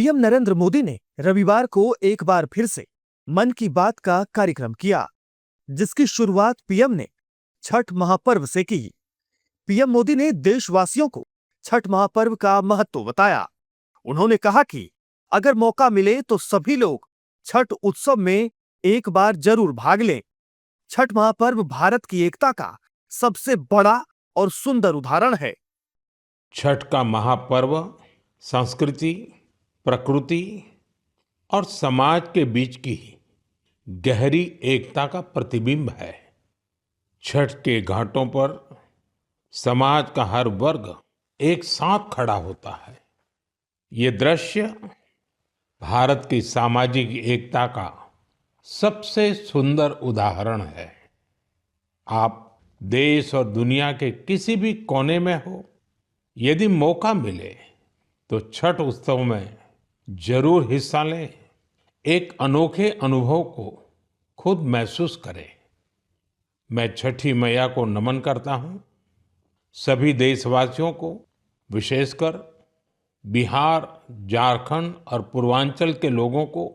PM Narendra Modi ने रविवार को एक बार फिर से मन की बात का कार्यक्रम किया, जिसकी शुरुआत पीएम ने छठ महापर्व से की। पीएम मोदी ने देशवासियों को छठ महापर्व का महत्व बताया। उन्होंने कहा कि अगर मौका मिले तो सभी लोग छठ उत्सव में एक बार जरूर भाग लें। छठ महापर्व भारत की एकता का सबसे बड़ा और सुंदर उदाहरण है। छठ का महापर्व संस्कृति, प्रकृति और समाज के बीच की गहरी एकता का प्रतिबिंब है। छठ के घाटों पर समाज का हर वर्ग एक साथ खड़ा होता है। ये दृश्य भारत की सामाजिक एकता का सबसे सुंदर उदाहरण है। आप देश और दुनिया के किसी भी कोने में हो, यदि मौका मिले तो छठ उत्सव में जरूर हिस्सा लें। एक अनोखे अनुभव को खुद महसूस करें। मैं छठी मैया को नमन करता हूं। सभी देशवासियों को, विशेषकर बिहार, झारखंड और पूर्वांचल के लोगों को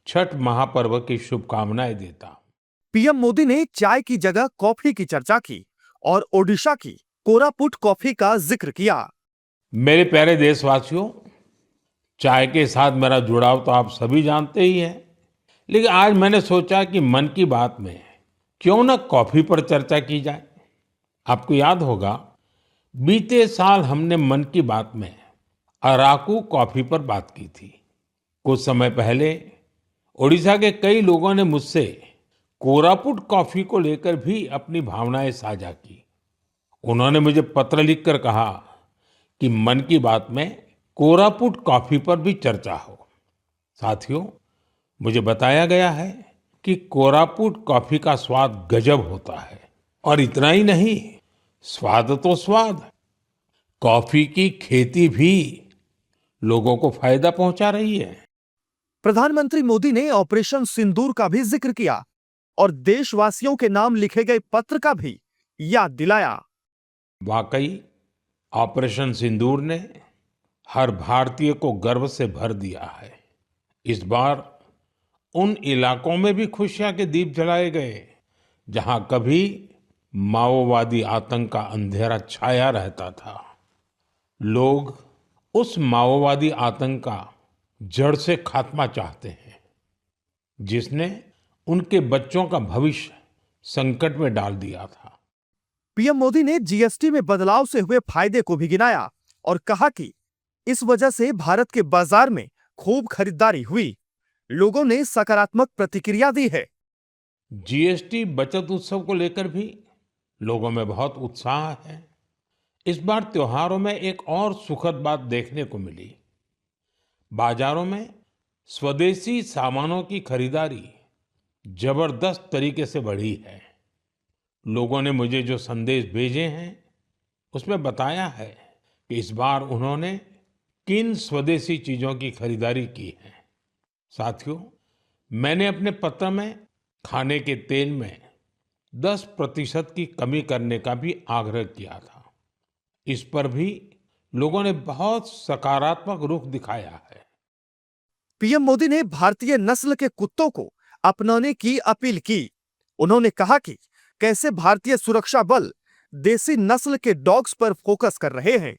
छठ महापर्व की शुभकामनाएं देता हूं। पीएम मोदी ने चाय की जगह कॉफी की चर्चा की और ओडिशा की कोरापुट कॉफी का जिक्र किया। मेरे प्यारे देशवासियों, चाय के साथ मेरा जुड़ाव तो आप सभी जानते ही हैं, लेकिन आज मैंने सोचा कि मन की बात में क्यों ना कॉफी पर चर्चा की जाए। आपको याद होगा, बीते साल हमने मन की बात में अराकू कॉफी पर बात की थी। कुछ समय पहले ओडिशा के कई लोगों ने मुझसे कोरापुट कॉफी को लेकर भी अपनी भावनाएं साझा की। उन्होंने मुझे पत्र लिखकर कहा कि मन की बात में कोरापुट कॉफी पर भी चर्चा हो। साथियों, मुझे बताया गया है कि कोरापुट कॉफी का स्वाद गजब होता है। और इतना ही नहीं, स्वाद तो स्वाद, कॉफी की खेती भी लोगों को फायदा पहुंचा रही है। प्रधानमंत्री मोदी ने ऑपरेशन सिंदूर का भी जिक्र किया और देशवासियों के नाम लिखे गए पत्र का भी याद दिलाया। वाकई ऑपरेशन सिंदूर ने हर भारतीय को गर्व से भर दिया है। इस बार उन इलाकों में भी खुशियां के दीप जलाए गए जहां कभी माओवादी आतंक का अंधेरा छाया रहता था। लोग उस माओवादी आतंक का जड़ से खात्मा चाहते हैं, जिसने उनके बच्चों का भविष्य संकट में डाल दिया था। पीएम मोदी ने जीएसटी में बदलाव से हुए फायदे को भी गिनाया और कहा कि इस वजह से भारत के बाजार में खूब खरीदारी हुई। लोगों ने सकारात्मक प्रतिक्रिया दी है। जीएसटी बचत उत्सव को लेकर भी लोगों में बहुत उत्साह है। इस बार त्योहारों में एक और सुखद बात देखने को मिली। बाजारों में स्वदेशी सामानों की खरीदारी जबरदस्त तरीके से बढ़ी है। लोगों ने मुझे जो संदेश भेजे हैं, उसमें बताया है कि इस बार उन्होंने किन स्वदेशी चीजों की खरीदारी की है। साथियों, मैंने अपने पत्र में खाने के तेल में 10% की कमी करने का भी आग्रह किया था। इस पर भी लोगों ने बहुत सकारात्मक रुख दिखाया है। पीएम मोदी ने भारतीय नस्ल के कुत्तों को अपनाने की अपील की। उन्होंने कहा कि कैसे भारतीय सुरक्षा बल देसी नस्ल के डॉग्स पर फोकस कर रहे हैं।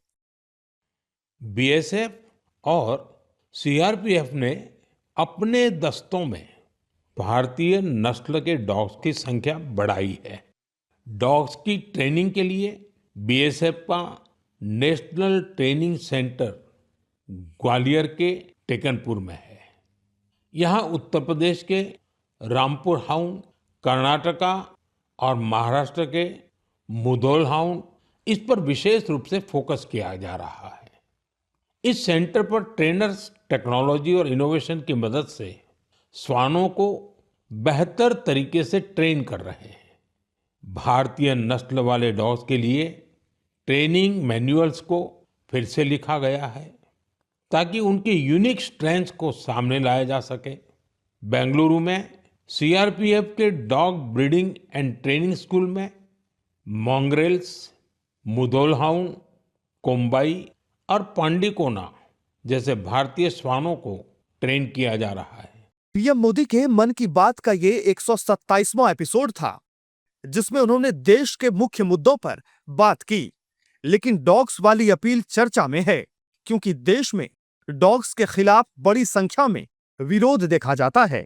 बीएसएफ और सीआरपीएफ ने अपने दस्तों में भारतीय नस्ल के डॉग्स की संख्या बढ़ाई है। डॉग्स की ट्रेनिंग के लिए बीएसएफ का नेशनल ट्रेनिंग सेंटर ग्वालियर के टेकनपुर में है। यहाँ उत्तर प्रदेश के रामपुर हाउंड, कर्नाटका और महाराष्ट्र के मुधोल हाउंड, इस पर विशेष रूप से फोकस किया जा रहा है। इस सेंटर पर ट्रेनर्स टेक्नोलॉजी और इनोवेशन की मदद से श्वानों को बेहतर तरीके से ट्रेन कर रहे हैं। भारतीय नस्ल वाले डॉग्स के लिए ट्रेनिंग मैनुअल्स को फिर से लिखा गया है ताकि उनके यूनिक स्ट्रेंथ्स को सामने लाया जा सके। बेंगलुरु में सीआरपीएफ के dog breeding and training school में मॉन्ग्रेल्स, मुधोल हाउंड, कोम्बाई और पांडिकोना जैसे भारतीय श्वानों को ट्रेन किया जा रहा है। पीएम मोदी के मन की बात का ये 127वां एपिसोड था, जिसमें उन्होंने देश के मुख्य मुद्दों पर बात की। लेकिन डॉग्स वाली अपील चर्चा में है, क्योंकि देश में डॉग्स के खिलाफ बड़ी संख्या में विरोध देखा जाता है।